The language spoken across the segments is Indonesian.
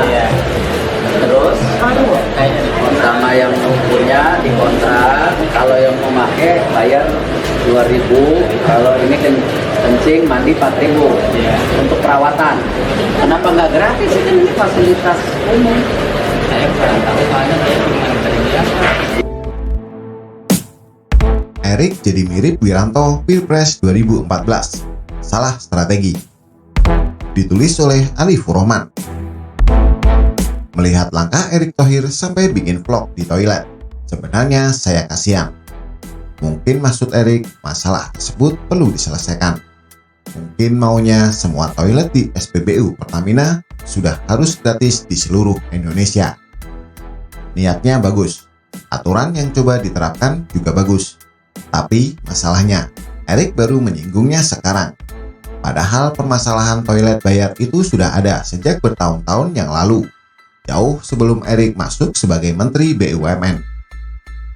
Iya. Terus sama yang punya dikontrak, kalau yang mau pakai bayar 2.000, kalau ini kencing mandi 4.000 Iya. untuk perawatan. Kenapa nggak gratis? Ini fasilitas umum. Saya kurang tahu soalnya saya cuma dari biasa. Erik jadi mirip Wiranto Pilpres 2014. Salah strategi. Ditulis oleh Alif Rohman. Melihat langkah Erick Thohir sampai bikin vlog di toilet, sebenarnya saya kasihan. Mungkin maksud Erik, masalah tersebut perlu diselesaikan. Mungkin maunya semua toilet di SPBU Pertamina sudah harus gratis di seluruh Indonesia. Niatnya bagus, aturan yang coba diterapkan juga bagus. Tapi masalahnya, Erik baru menyinggungnya sekarang. Padahal permasalahan toilet bayar itu sudah ada sejak bertahun-tahun yang lalu, jauh sebelum Erik masuk sebagai Menteri BUMN.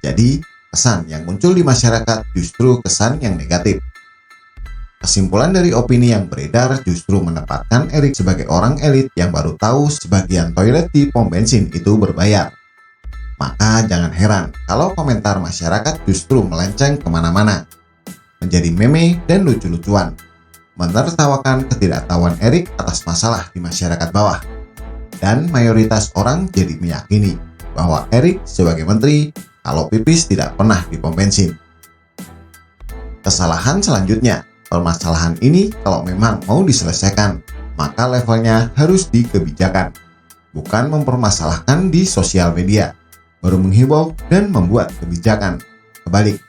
Jadi, kesan yang muncul di masyarakat justru kesan yang negatif. Kesimpulan dari opini yang beredar justru menempatkan Erik sebagai orang elit yang baru tahu sebagian toilet di pom bensin itu berbayar. Maka jangan heran kalau komentar masyarakat justru melenceng kemana-mana, menjadi meme dan lucu-lucuan, menertawakan ketidaktahuan Erik atas masalah di masyarakat bawah. Dan mayoritas orang jadi meyakini bahwa Erik sebagai menteri kalau pipis tidak pernah di pom bensin. Kesalahan selanjutnya, permasalahan ini kalau memang mau diselesaikan, maka levelnya harus di kebijakan, bukan mempermasalahkan di sosial media, baru menghibau dan membuat kebijakan. Kebalik,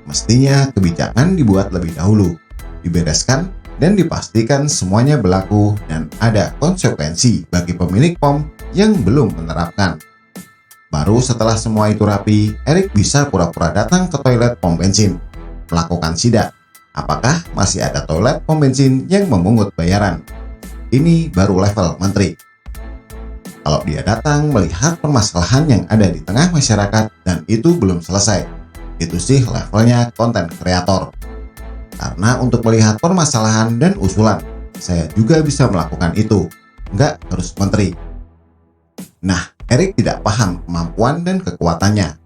mestinya kebijakan dibuat lebih dahulu, dibereskan, dan dipastikan semuanya berlaku dan ada konsekuensi bagi pemilik pom yang belum menerapkan. Baru setelah semua itu rapi, Erik bisa pura-pura datang ke toilet pom bensin, melakukan sidak. Apakah masih ada toilet pom bensin yang memungut bayaran? Ini baru level menteri. Kalau dia datang melihat permasalahan yang ada di tengah masyarakat dan itu belum selesai, itu sih levelnya konten kreator. Karena untuk melihat permasalahan dan usulan, saya juga bisa melakukan itu, nggak harus menteri. Nah, Erik tidak paham kemampuan dan kekuatannya.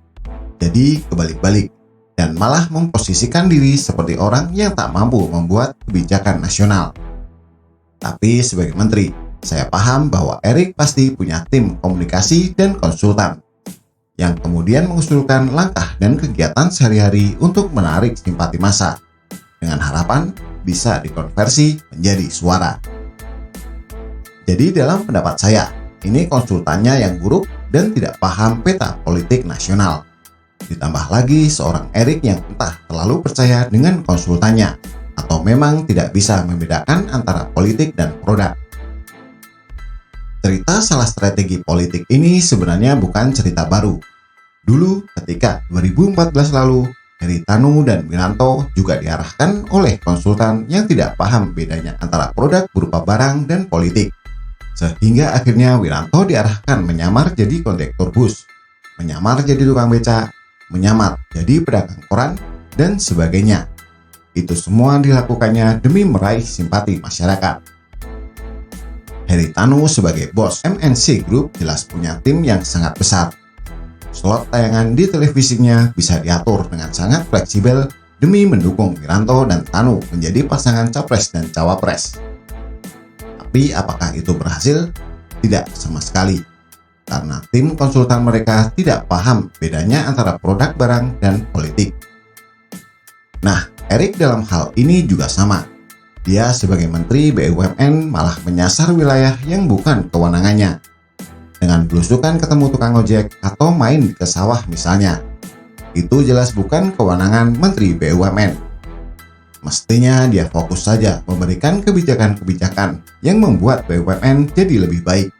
Jadi kebalik-balik, dan malah memposisikan diri seperti orang yang tak mampu membuat kebijakan nasional. Tapi sebagai menteri, saya paham bahwa Erik pasti punya tim komunikasi dan konsultan, yang kemudian mengusulkan langkah dan kegiatan sehari-hari untuk menarik simpati massa, dengan harapan bisa dikonversi menjadi suara. Jadi dalam pendapat saya, ini konsultannya yang buruk dan tidak paham peta politik nasional. Ditambah lagi seorang Erik yang entah terlalu percaya dengan konsultannya, atau memang tidak bisa membedakan antara politik dan produk. Cerita salah strategi politik ini sebenarnya bukan cerita baru. Dulu ketika 2014 lalu, Haritanu dan Wiranto juga diarahkan oleh konsultan yang tidak paham bedanya antara produk berupa barang dan politik. Sehingga akhirnya Wiranto diarahkan menyamar jadi kondektur bus, menyamar jadi tukang becak, menyamar jadi pedagang koran, dan sebagainya. Itu semua dilakukannya demi meraih simpati masyarakat. Haritanu sebagai bos MNC Group jelas punya tim yang sangat besar. Slot tayangan di televisinya bisa diatur dengan sangat fleksibel demi mendukung Wiranto dan Tanu menjadi pasangan capres dan cawapres. Tapi apakah itu berhasil? Tidak sama sekali. Karena tim konsultan mereka tidak paham bedanya antara produk barang dan politik. Nah, Erik dalam hal ini juga sama. Dia sebagai Menteri BUMN malah menyasar wilayah yang bukan kewenangannya, dengan belusukan ketemu tukang ojek atau main ke sawah misalnya. Itu jelas bukan kewenangan Menteri BUMN. Mestinya dia fokus saja memberikan kebijakan-kebijakan yang membuat BUMN jadi lebih baik.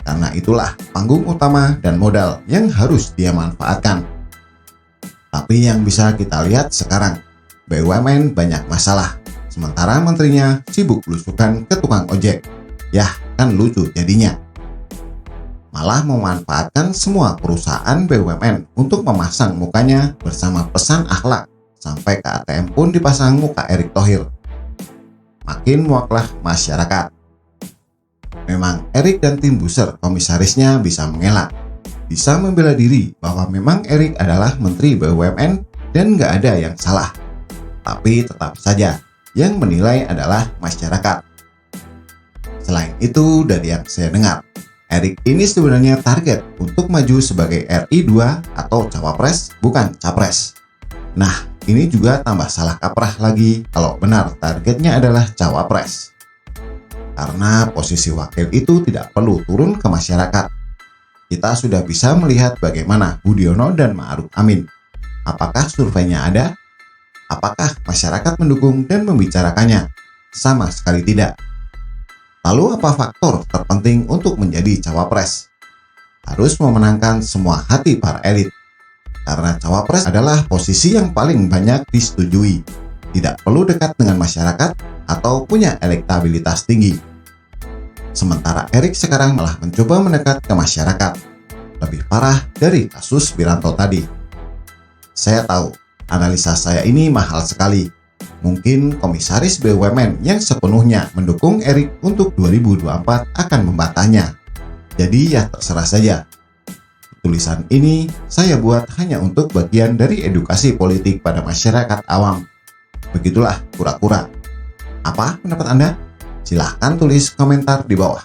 Karena itulah panggung utama dan modal yang harus dia manfaatkan. Tapi yang bisa kita lihat sekarang, BUMN banyak masalah, sementara menterinya sibuk belusukan ke tukang ojek. Yah, kan lucu jadinya. Malah memanfaatkan semua perusahaan BUMN untuk memasang mukanya bersama pesan akhlak, sampai ke ATM pun dipasang muka Erick Thohir. Makin muaklah masyarakat. memang Erik dan tim Buser komisarisnya bisa mengelak, bisa membela diri bahwa memang Erik adalah Menteri BUMN dan nggak ada yang salah. Tapi tetap saja, yang menilai adalah masyarakat. Selain itu, dari yang saya dengar, Erik ini sebenarnya target untuk maju sebagai RI2 atau cawapres, bukan capres. Nah, ini juga tambah salah kaprah lagi kalau benar targetnya adalah cawapres. Karena posisi wakil itu tidak perlu turun ke masyarakat. Kita sudah bisa melihat bagaimana Budiono dan Ma'ruf Amin. Apakah surveinya ada? Apakah masyarakat mendukung dan membicarakannya? Sama sekali tidak. Lalu apa faktor terpenting untuk menjadi cawapres? Harus memenangkan semua hati para elit. Karena cawapres adalah posisi yang paling banyak disetujui. Tidak perlu dekat dengan masyarakat atau punya elektabilitas tinggi. Sementara Erik sekarang malah mencoba mendekat ke masyarakat. Lebih parah dari kasus Wiranto tadi. Saya tahu, analisa saya ini mahal sekali. Mungkin komisaris BUMN yang sepenuhnya mendukung Erik untuk 2024 akan membantahnya. Jadi ya terserah saja. Tulisan ini saya buat hanya untuk bagian dari edukasi politik pada masyarakat awam. Begitulah kura-kura. Apa pendapat Anda? Silahkan tulis komentar di bawah.